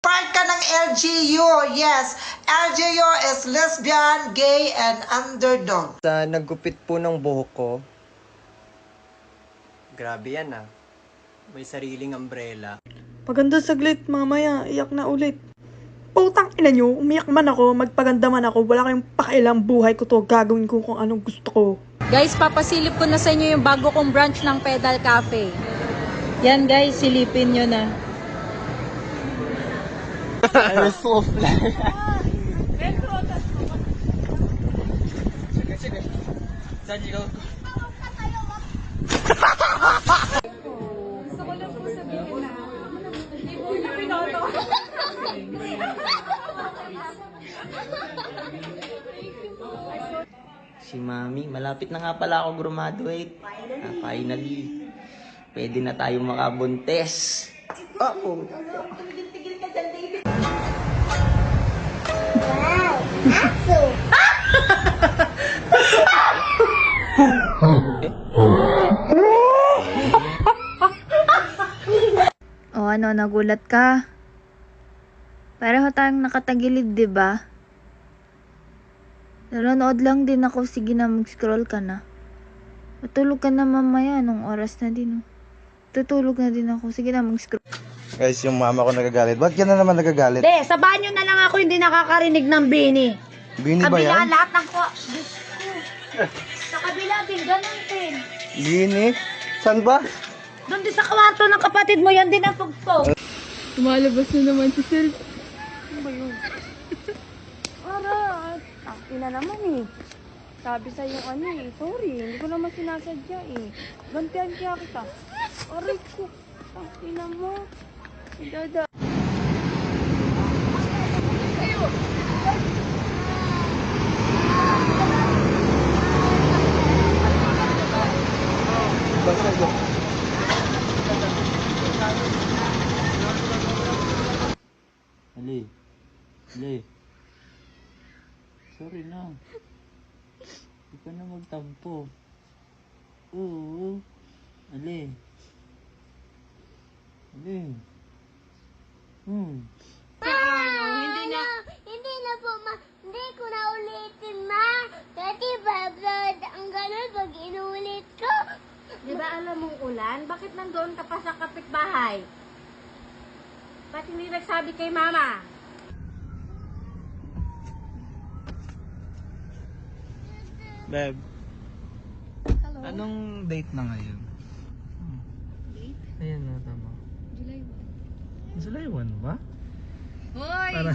part ka ng LGU. Yes, LGU is lesbian, gay, and underdog. Sa naggupit po ng buhok ko. Grabe yan ah. May sariling umbrella. Paganda saglit, mamaya, iyak na ulit. Putang ina nyo, umiyak man ako, magpaganda man ako, wala kayong pakialam buhay ko to, gagawin ko kung anong gusto ko. Guys, papasilip ko na sa inyo yung bago kong branch ng Pedal Cafe. Yan guys, silipin nyo na. I'm so fly. Gusto ko lang po sabihin na, hindi po na pinoto. Si Mami, malapit na nga pala ako graduate. Finally. Pwede na tayong makabuntes. Oh, O ano, nagulat ka? Pareho tayong nakatagilid, di ba? Nanonood lang din ako. Sige na, mag-scroll ka na. Matulog ka na mamaya. Nung oras na din. Tutulog na din ako. Sige na, mag-scroll. Guys, yung mama ko nagagalit. Ba't ka na naman nagagalit? De, sa banyo na lang ako hindi nakakarinig ng bini. Bini ba Kabila yan? lahat ng ko. Diyos ko. Sa kabila din, ganun din. Bini? San ba? Doon din sa kwarto ng kapatid mo, yan din ang tugtog. Tumalabas na naman si Sir. Arat, ang ina naman eh. Sabi sa yung ano eh, sorry, hindi ko naman sinasadya eh. Gantihan kaya kita. Aray ko, ang ina mo. Dada. Ali. Ali. Sorry na. Hindi ka na magtampo. Oo. Ali. Ali. Hindi na po, ma. Hindi ko na ulitin, ma. Dati babad ang ganun pag inulit ko. Di ba alam mong ulan? Bakit nandoon ka pa sa kapitbahay? Ba't hindi nagsabi kay mama? Beb. Hello? Anong date na ngayon? Date? Ayan na, tama. July 1. July 1 ba? Hoy! Para